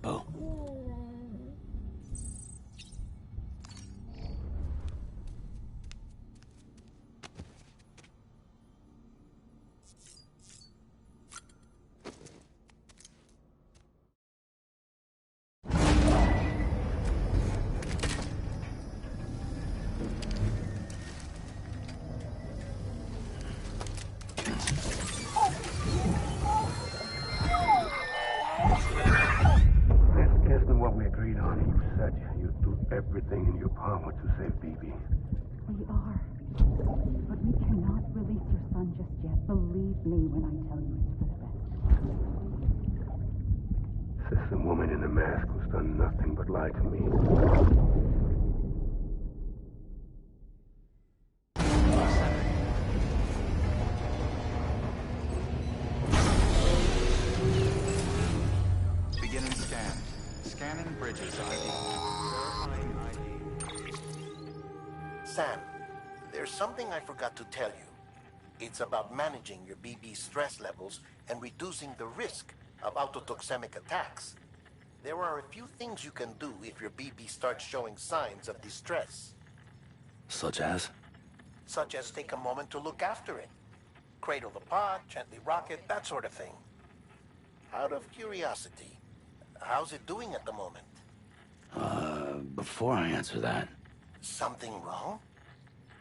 Oh. Isn't what we agreed on. You said you'd do everything in your power to save BB. We are. But we cannot release your son just yet. Believe me when I tell you it's for the best. Sister woman in the mask who's done nothing but lie to me. Beginning scan. Scanning bridges ID. Sam, there's something I forgot to tell you. It's about managing your BB stress levels and reducing the risk of autotoxemic attacks. There are a few things you can do if your BB starts showing signs of distress. Such as? Such as take a moment to look after it. Cradle the pod, gently rock it, that sort of thing. Out of curiosity, how's it doing at the moment? Before I answer that, Something wrong?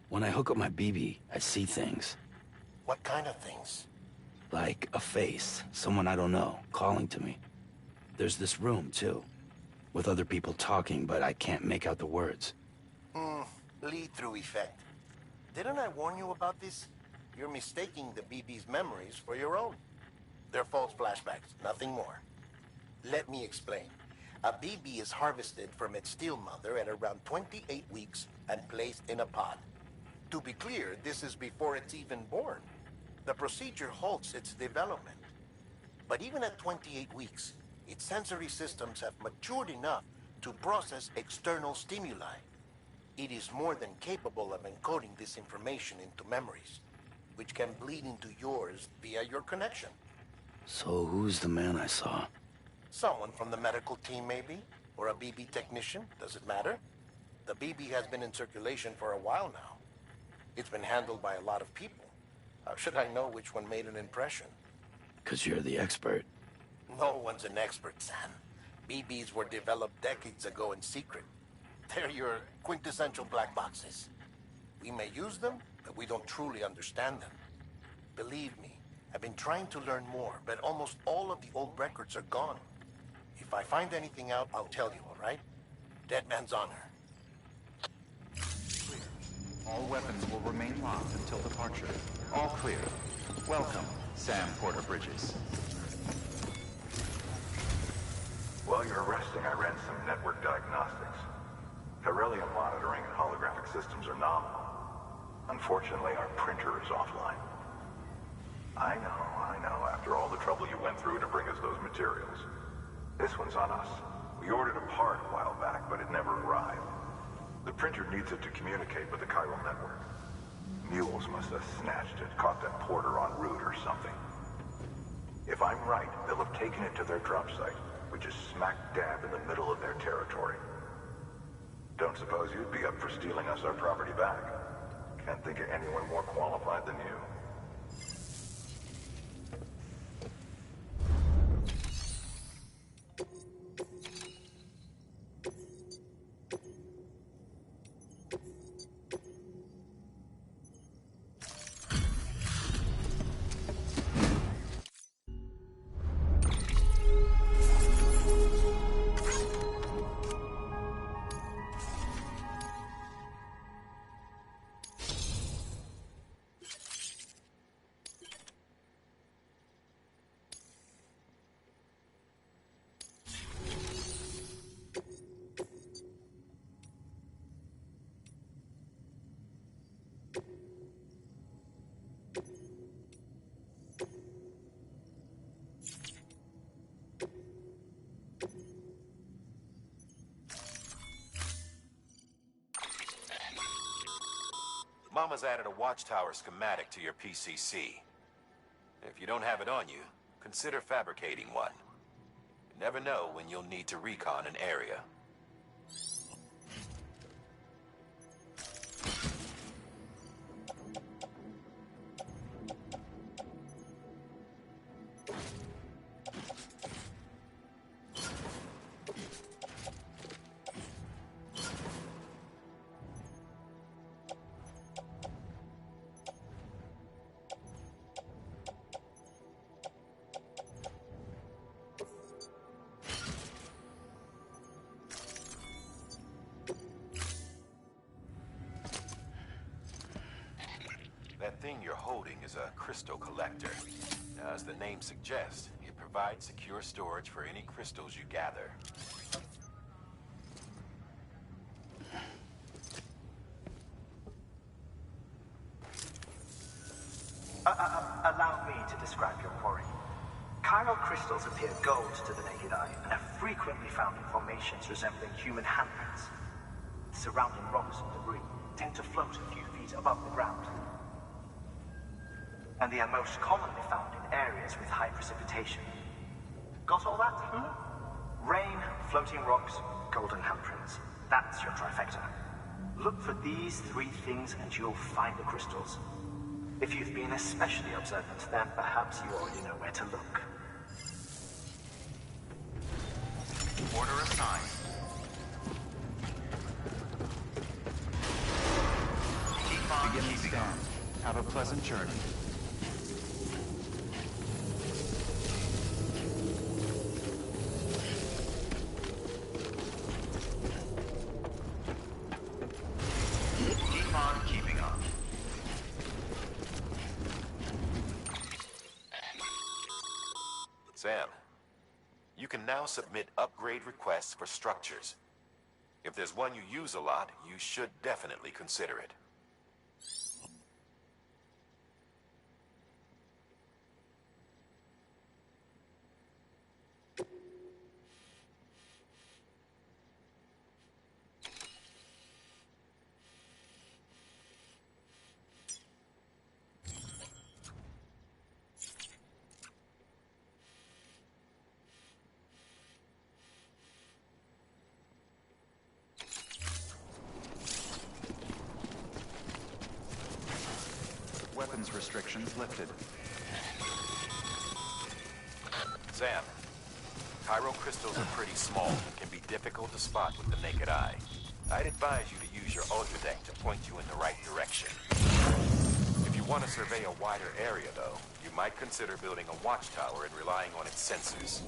when I hook up my BB, I see things. What kind of things? Like a face, someone I don't know, calling to me. There's this room, too, with other people talking, but I can't make out the words. Lead-through effect. Didn't I warn you about this? You're mistaking the BB's memories for your own. They're false flashbacks, nothing more. Let me explain. A BB is harvested from its steel mother at around 28 weeks and placed in a pod. To be clear, this is before it's even born. The procedure halts its development. But even at 28 weeks, its sensory systems have matured enough to process external stimuli. It is more than capable of encoding this information into memories, which can bleed into yours via your connection. So who's the man I saw? Someone from the medical team, maybe? Or a BB technician? Does it matter? The BB has been in circulation for a while now. It's been handled by a lot of people. How should I know which one made an impression? 'Cause you're the expert. No one's an expert, Sam. BBs were developed decades ago in secret. They're your quintessential black boxes. We may use them, but we don't truly understand them. Believe me, I've been trying to learn more, but almost all of the old records are gone. If I find anything out, I'll tell you, all right? Dead man's honor. Clear. All weapons will remain locked until departure. All clear. Welcome, Sam Porter Bridges. While you're resting, I ran some network diagnostics. Beryllium monitoring and holographic systems are nominal. Unfortunately, our printer is offline. I know. After all the trouble you went through to bring us those materials. This one's on us. We ordered a part a while back, but it never arrived. The printer needs it to communicate with the chiral network. Mules must have snatched it, caught that porter en route or something. If I'm right, they'll have taken it to their drop site, which is smack dab in the middle of their territory. Don't suppose you'd be up for stealing us our property back? Can't think of anyone more qualified than you. Mama's added a watchtower schematic to your PCC. If you don't have it on you, consider fabricating one. Never know when you'll need to recon an area. That thing you're holding is a crystal collector. As the name suggests, it provides secure storage for any crystals you gather. Allow me to describe your quarry. Chiral crystals appear gold to the naked eye and are frequently found in formations resembling human handprints. Surrounding rocks and debris tend to float a few feet above the ground. And they are most commonly found in areas with high precipitation. Got all that? Rain, floating rocks, golden handprints. That's your trifecta. Look for these three things and you'll find the crystals. If you've been especially observant, then perhaps you already know where to look. Order assigned. Keep on keeping on. Have a pleasant journey. Keep on keeping on. Sam, you can now submit upgrade requests for structures. If there's one you use a lot, you should definitely consider it. Weapons restrictions lifted. Sam, chiral crystals are pretty small and can be difficult to spot with the naked eye. I'd advise you to use your ultradeck to point you in the right direction. If you want to survey a wider area, though, you might consider building a watchtower and relying on its sensors.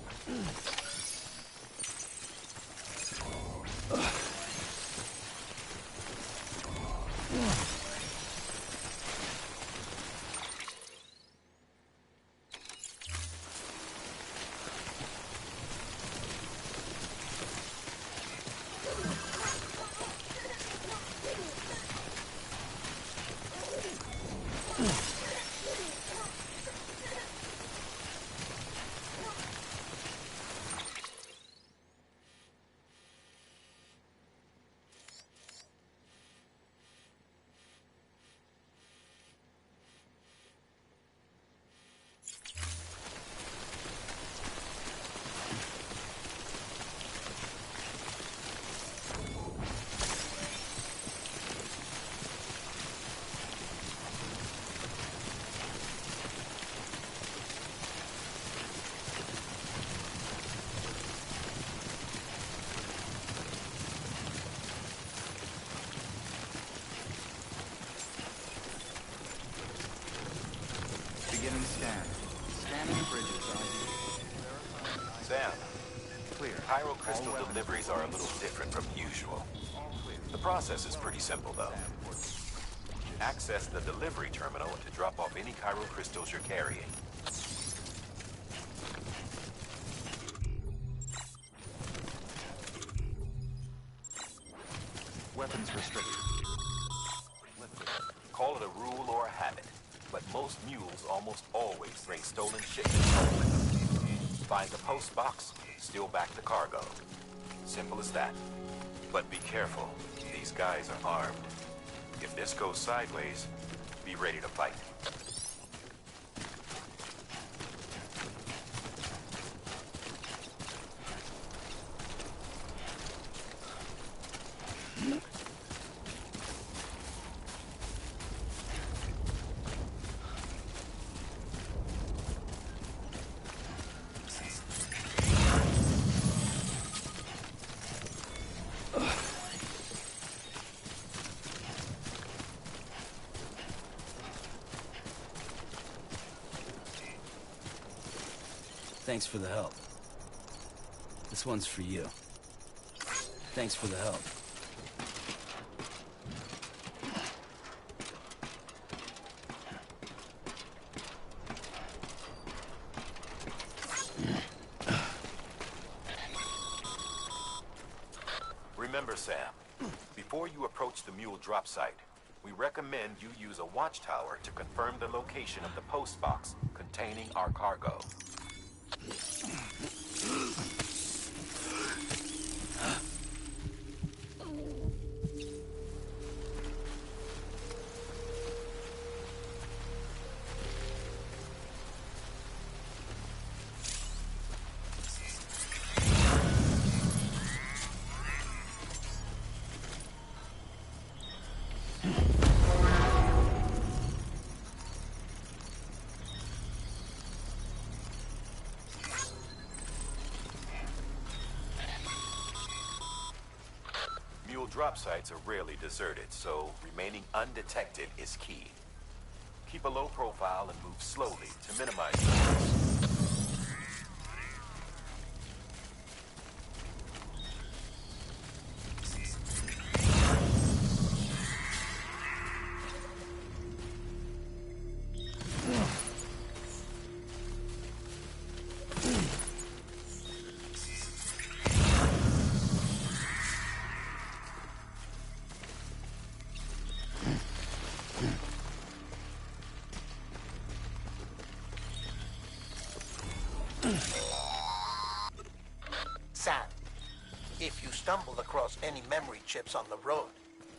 Beginning scan. Scanning bridges Sam, clear. chiral crystal deliveries are a little different from usual. The process is pretty simple, though. Access the delivery terminal to drop off any chiral crystals you're carrying. Weapons restricted. Call it a rule or a habit, but most mules almost always bring stolen shipments home with them. Find the post box, steal back the cargo. Simple as that. But be careful, these guys are armed. If this goes sideways, be ready to fight. Thanks for the help. This one's for you. Thanks for the help. Remember, Sam, before you approach the mule drop site, we recommend you use a watchtower to confirm the location of the post box containing our cargo. Drop sites are rarely deserted, so remaining undetected is key. Keep a low profile and move slowly to minimize noise. Sam, if you stumble across any memory chips on the road,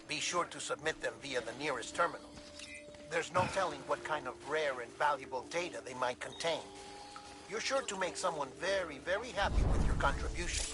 be sure to submit them via the nearest terminal. There's no telling what kind of rare and valuable data they might contain. You're sure to make someone very, very happy with your contribution.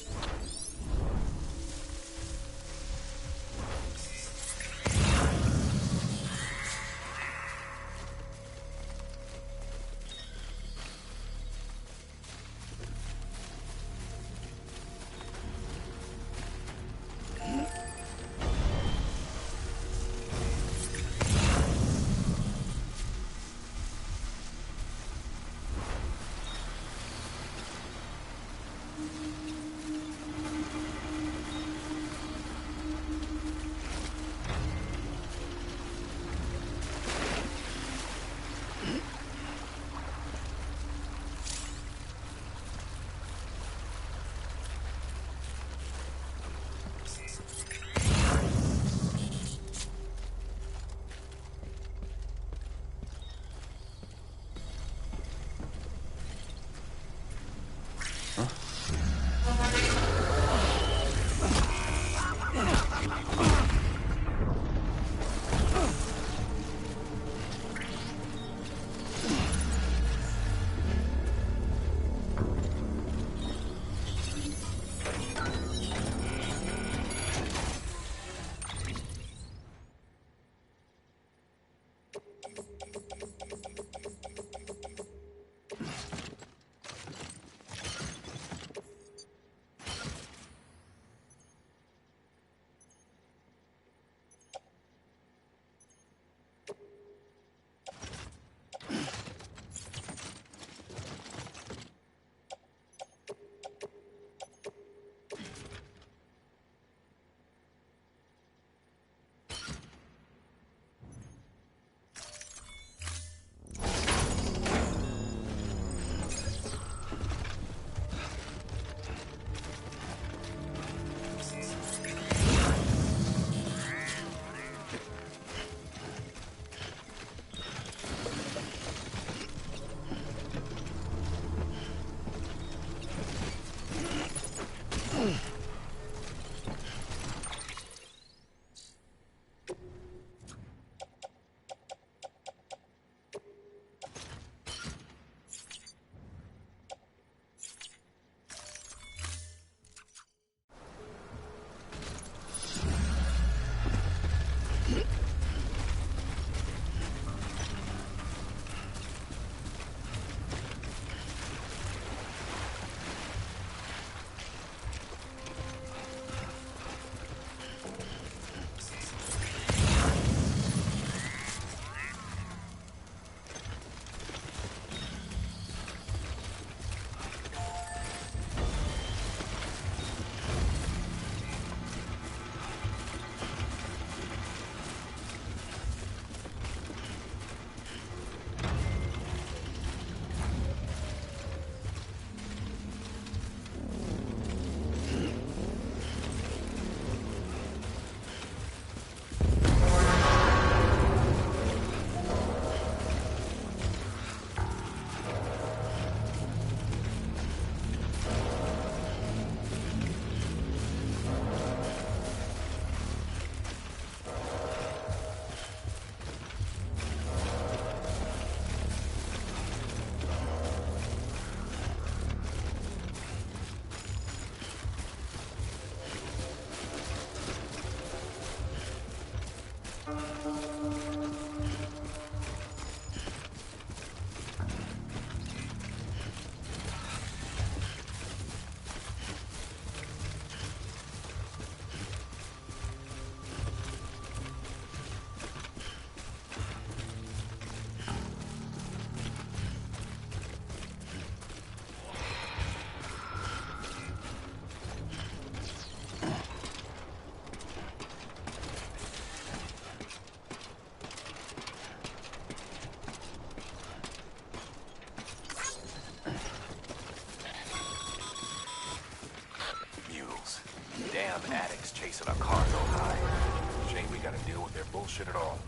bullshit at all.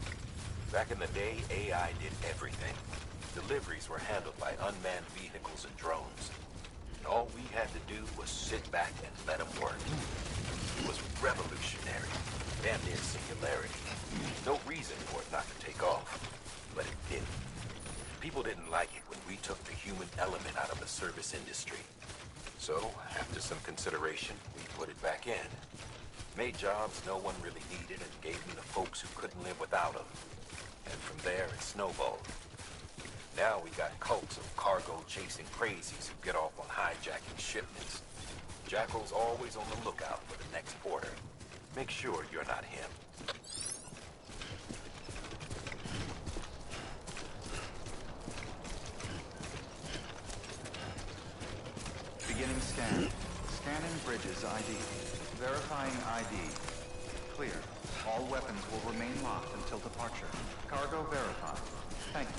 Back in the day, AI did everything. Deliveries were handled by unmanned vehicles and drones. And all we had to do was sit back and let them work. It was revolutionary. Damn near singularity. No reason for it not to take off. But it didn't. People didn't like it when we took the human element out of the service industry. So, after some consideration, we put it back in. Made jobs no one really needed and gave them to folks who couldn't live without them. And from there, it snowballed. Now we got cults of cargo-chasing crazies who get off on hijacking shipments. Jackal's always on the lookout for the next porter. Make sure you're not him. Beginning scan. Scanning Bridges ID. Verifying ID. Clear. All weapons will remain locked until departure. Cargo verified. Thank you.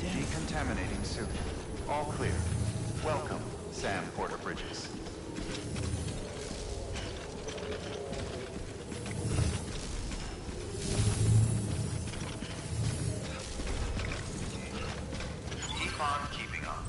Decontaminating suit. All clear. Welcome, Sam Porter Bridges. Keep on keeping on.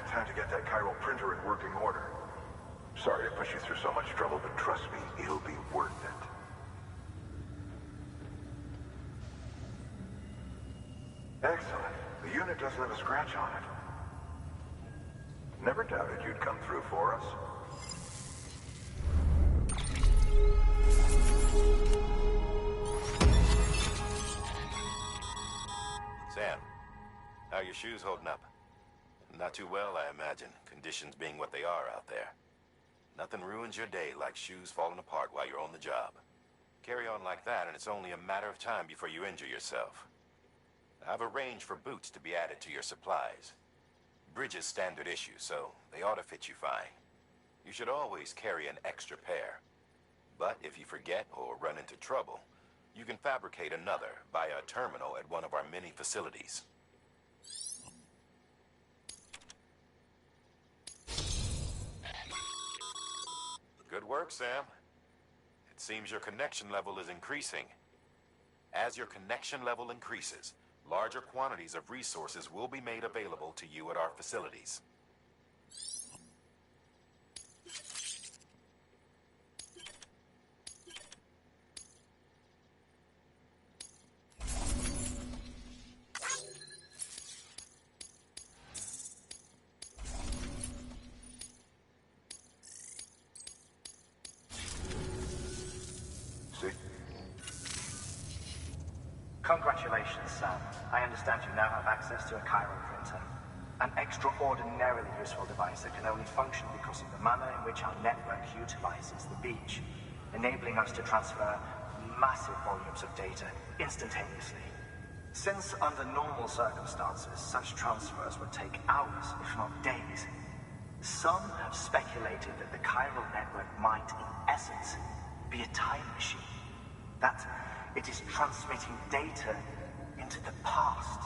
Time to get that chiral printer in working order. Sorry to push you through so much trouble, but trust me, it'll be worth it. Excellent. The unit doesn't have a scratch on it. Never doubted you'd come through for us. Sam, how are your shoes holding up? Not too well, I imagine, conditions being what they are out there. Nothing ruins your day like shoes falling apart while you're on the job. Carry on like that, and it's only a matter of time before you injure yourself. I've arranged for boots to be added to your supplies. Bridges standard issue, so they ought to fit you fine. You should always carry an extra pair. But if you forget or run into trouble, you can fabricate another via a terminal at one of our many facilities. Good work, Sam. It seems your connection level is increasing. As your connection level increases, larger quantities of resources will be made available to you at our facilities. See? Congratulations, Sam. I understand you now have access to a chiral printer. An extraordinarily useful device that can only function because of the manner in which our network utilizes the beach, enabling us to transfer massive volumes of data instantaneously. Since under normal circumstances, such transfers would take hours, if not days, some have speculated that the chiral network might, in essence, be a time machine. That it is transmitting data into the past.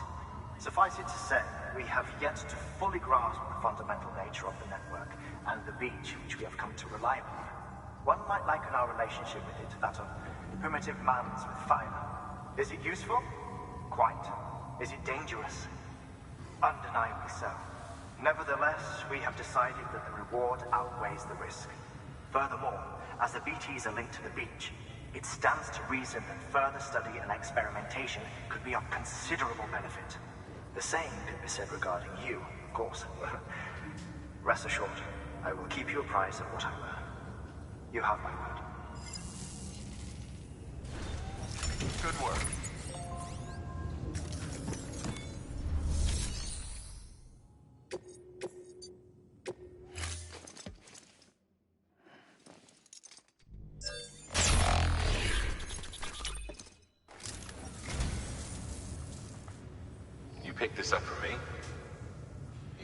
Suffice it to say, we have yet to fully grasp the fundamental nature of the network and the beach which we have come to rely on. One might liken our relationship with it to that of primitive mans with fire. Is it useful? Quite. Is it dangerous? Undeniably so. Nevertheless, we have decided that the reward outweighs the risk. Furthermore, as the BTs are linked to the beach, it stands to reason that further study and experimentation could be of considerable benefit. The same could be said regarding you, of course. Rest assured, I will keep you apprised of what I learn. You have my word. Good work. You picked this up for me?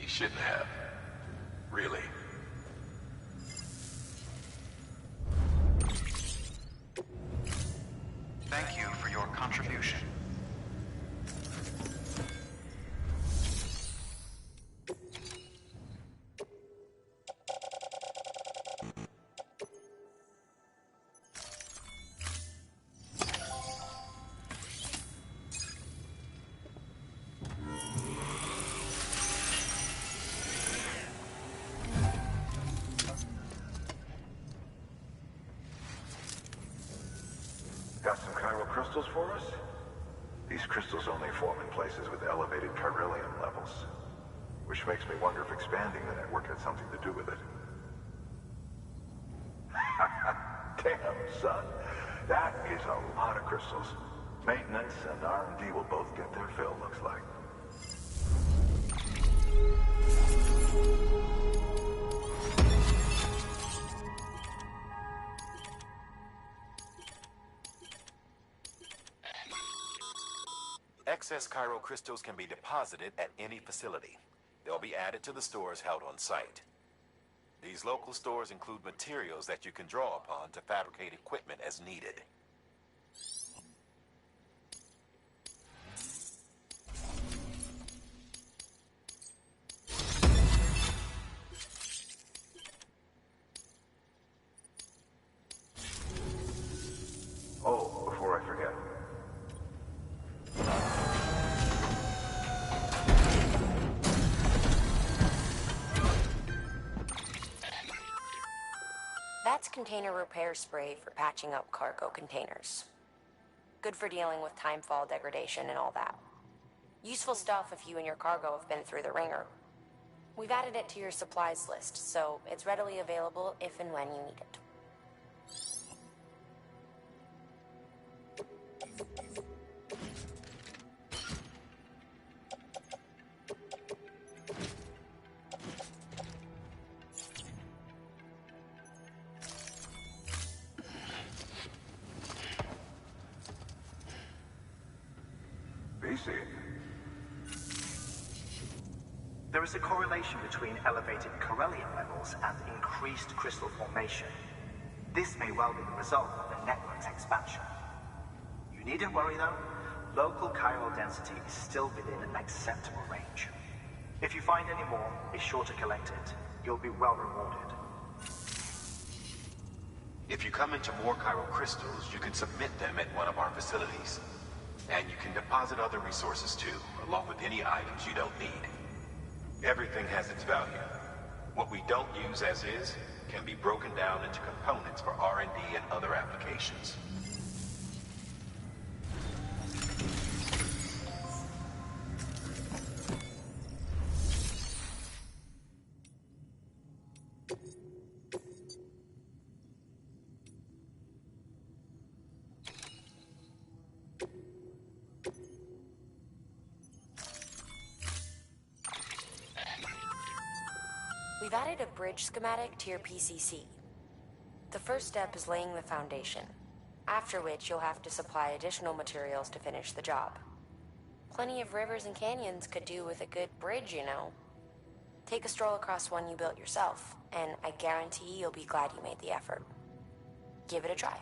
You shouldn't have. Really. Thank you for your contribution. Got some chiral crystals for us? These crystals only form in places with elevated chiralium levels. Which makes me wonder if expanding the network had something to do with it. Damn, son. That is a lot of crystals. Maintenance and R&D will both get their fill, looks like. Excess chiral crystals can be deposited at any facility. They'll be added to the stores held on site. These local stores include materials that you can draw upon to fabricate equipment as needed. Oh, before I forget. That's container repair spray for patching up cargo containers. Good for dealing with timefall degradation and all that. Useful stuff if you and your cargo have been through the ringer. We've added it to your supplies list, so it's readily available if and when you need it. BC. There is a correlation between elevated chiralium levels and increased crystal formation. This may well be the result of the network's expansion. You needn't worry though. Local chiral density is still within an acceptable range. If you find any more, be sure to collect it. You'll be well rewarded. If you come into more chiral crystals, you can submit them at one of our facilities. And you can deposit other resources too, along with any items you don't need. Everything has its value. What we don't use as is can be broken down into components for R&D and other applications. We've added a bridge schematic to your PCC. The first step is laying the foundation, after which you'll have to supply additional materials to finish the job. Plenty of rivers and canyons could do with a good bridge, you know. Take a stroll across one you built yourself, and I guarantee you'll be glad you made the effort. Give it a try.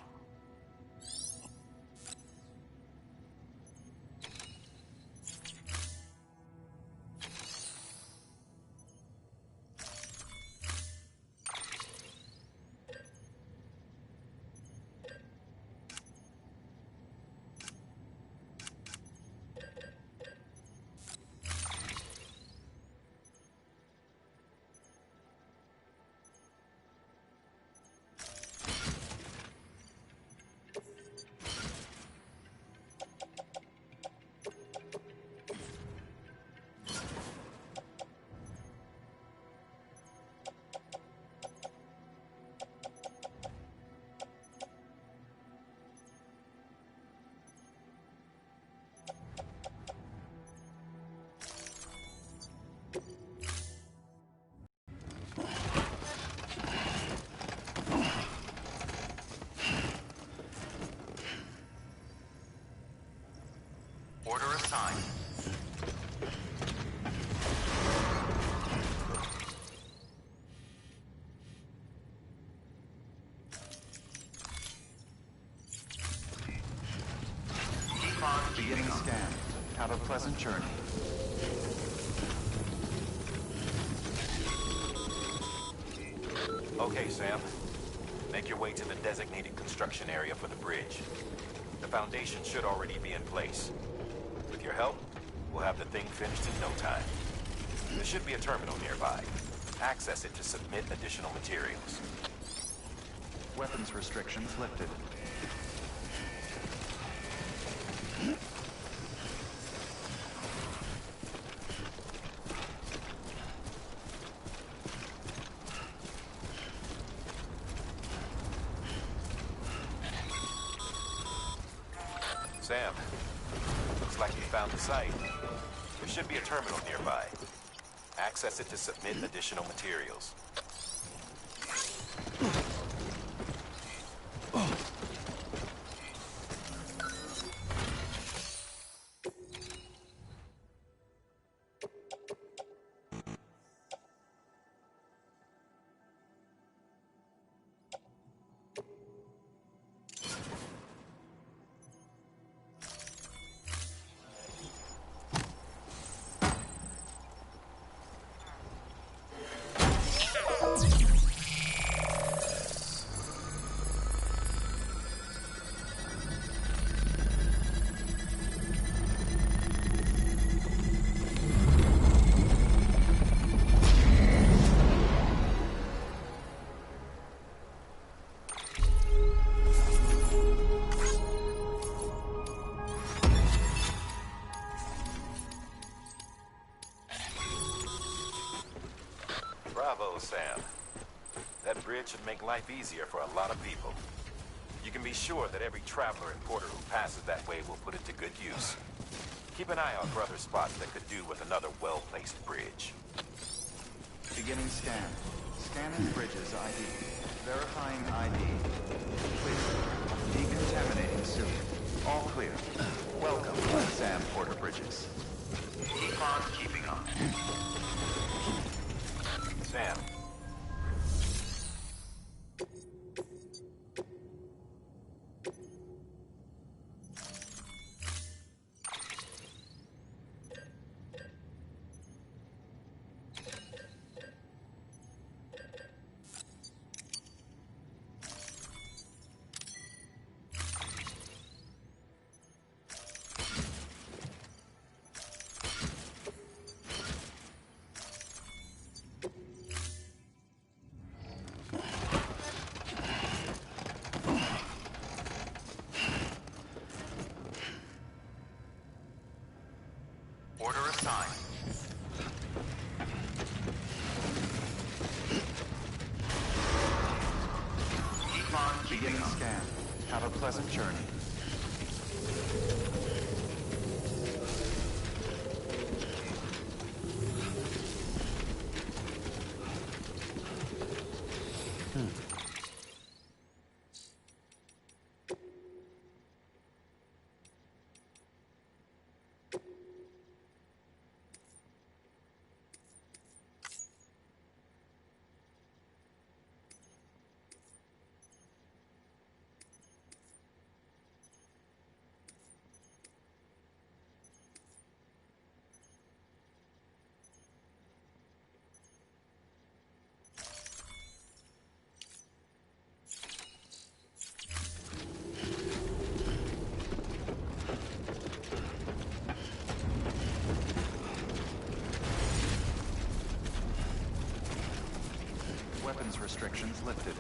assigned. Keep on beginning scan. Have a pleasant journey. Okay, Sam. Make your way to the designated construction area for the bridge. The foundation should already be in place. With your help, we'll have the thing finished in no time. There should be a terminal nearby. Access it to submit additional materials. Weapons restrictions lifted. Sam, looks like you found the site. There should be a terminal nearby. Access it to submit additional materials. Bravo, Sam. That bridge should make life easier for a lot of people. You can be sure that every traveler and porter who passes that way will put it to good use. Keep an eye out for other spots that could do with another well-placed bridge. Beginning scan. Scanning bridges ID. Verifying ID. Clear. Decontaminating soon. All clear. Welcome, Sam Porter Bridges. Keep on keeping on. Sam. Order assigned. Keep on beginning scan. Have a pleasant journey. Weapons restrictions lifted.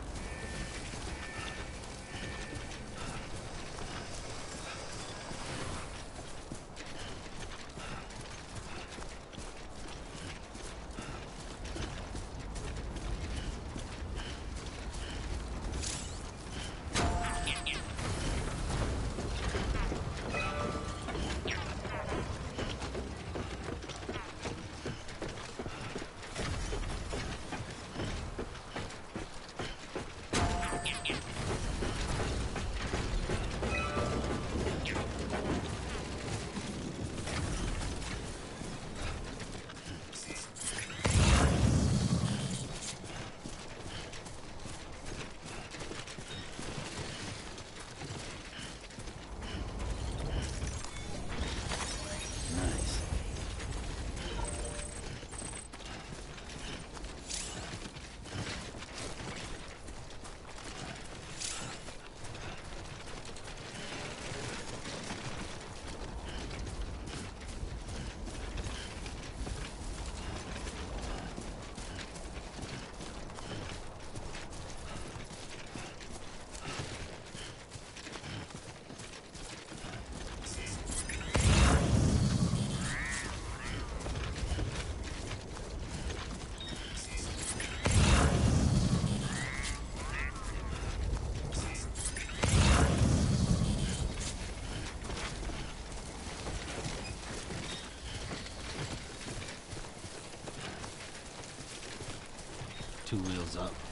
was up.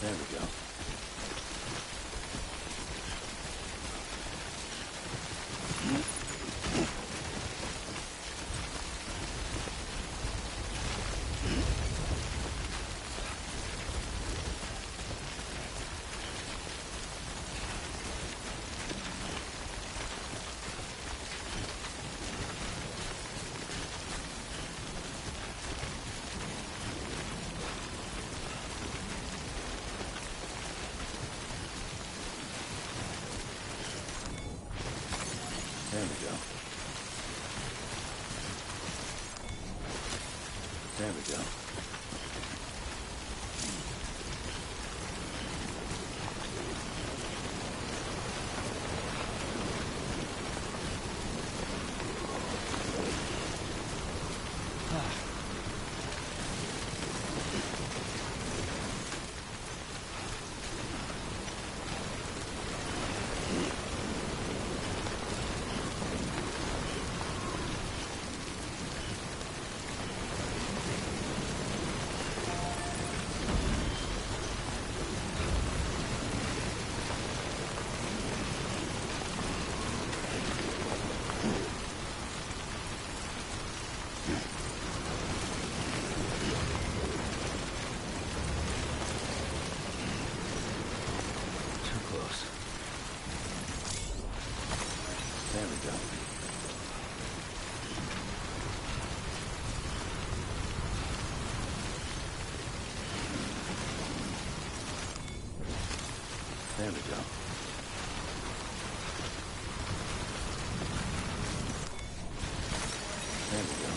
There we go. There we go. There we go. There we go. There we go. There we go.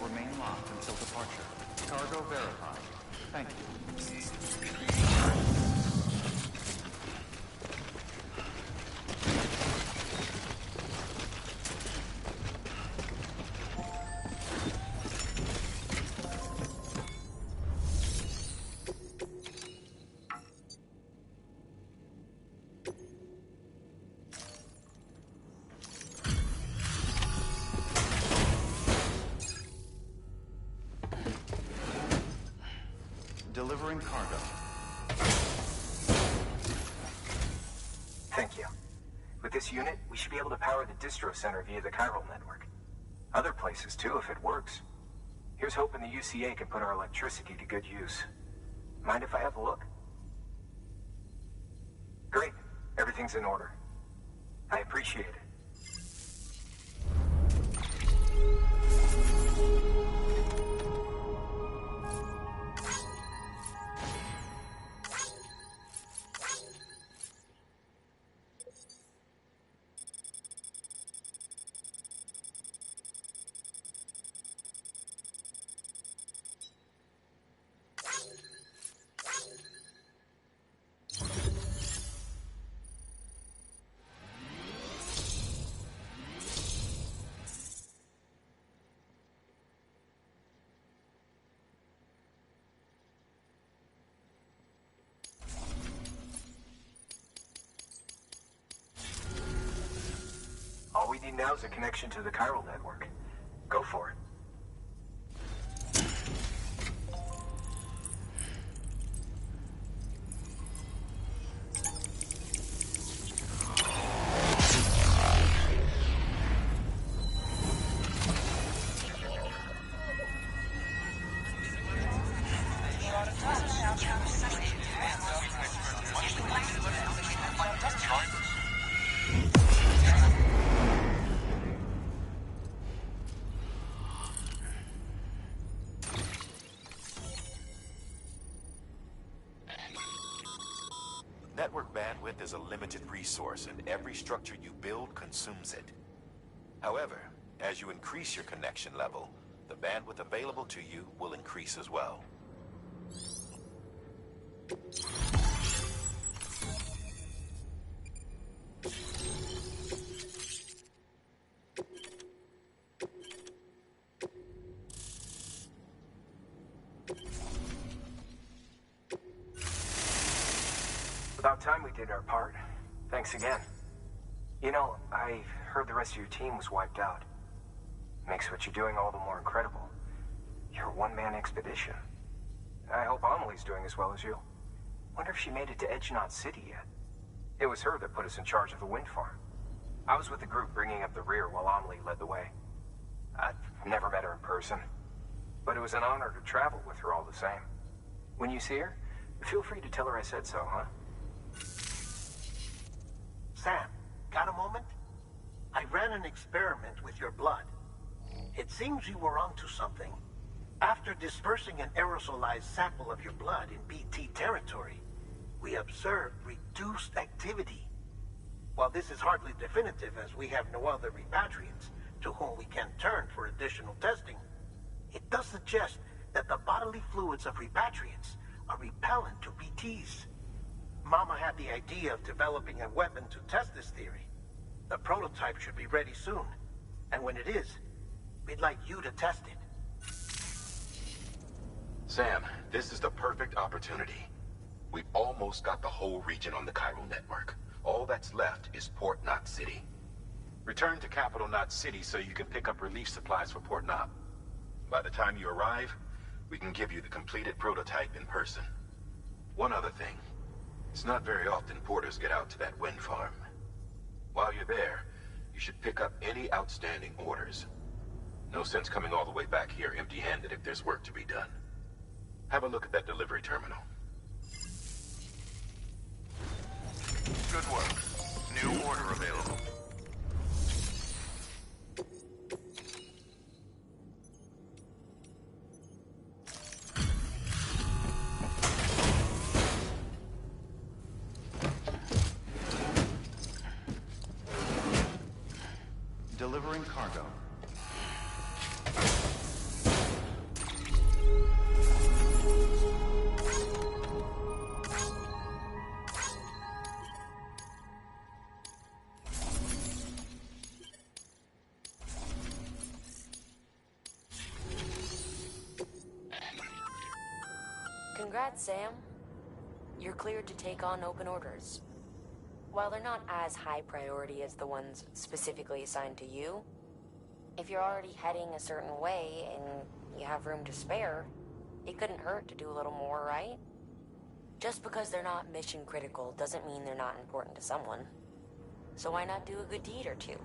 remain locked until departure. Cargo verified. Thank you. Delivering cargo. Thank you. With this unit, we should be able to power the distro center via the chiral network. Other places too, if it works. Here's hoping the UCA can put our electricity to good use. Mind if I have a look? Great. Everything's in order. I appreciate it. All we need now is a connection to the chiral network. Go for it. Network bandwidth is a limited resource, and every structure you build consumes it. However, as you increase your connection level, the bandwidth available to you will increase as well. About time we did our part. Thanks again. You know, I heard the rest of your team was wiped out. Makes what you're doing all the more incredible. You're a one-man expedition. I hope Amelie's doing as well as you. Wonder if she made it to Edgenot City yet. It was her that put us in charge of the wind farm. I was with the group bringing up the rear while Amelie led the way. I've never met her in person, but it was an honor to travel with her all the same. When you see her, feel free to tell her I said so, huh? Sam, got a moment? I ran an experiment with your blood. It seems you were onto something. After dispersing an aerosolized sample of your blood in BT territory, we observed reduced activity. While this is hardly definitive, as we have no other repatriants to whom we can turn for additional testing, it does suggest that the bodily fluids of repatriants are repellent to BTs. Mama had the idea of developing a weapon to test this theory. The prototype should be ready soon, and when it is, we'd like you to test it. Sam, this is the perfect opportunity. We've almost got the whole region on the chiral network. All that's left is Port Knot City. Return to Capital Knot City so you can pick up relief supplies for Port Knot. By the time you arrive, we can give you the completed prototype in person. One other thing. It's not very often porters get out to that wind farm. While you're there, you should pick up any outstanding orders. No sense coming all the way back here empty-handed if there's work to be done. Have a look at that delivery terminal. Good work. New order available. Delivering cargo. Congrats, Sam. You're cleared to take on open orders. While they're not as high priority as the ones specifically assigned to you, if you're already heading a certain way and you have room to spare, it couldn't hurt to do a little more, right? Just because they're not mission critical doesn't mean they're not important to someone. So why not do a good deed or two?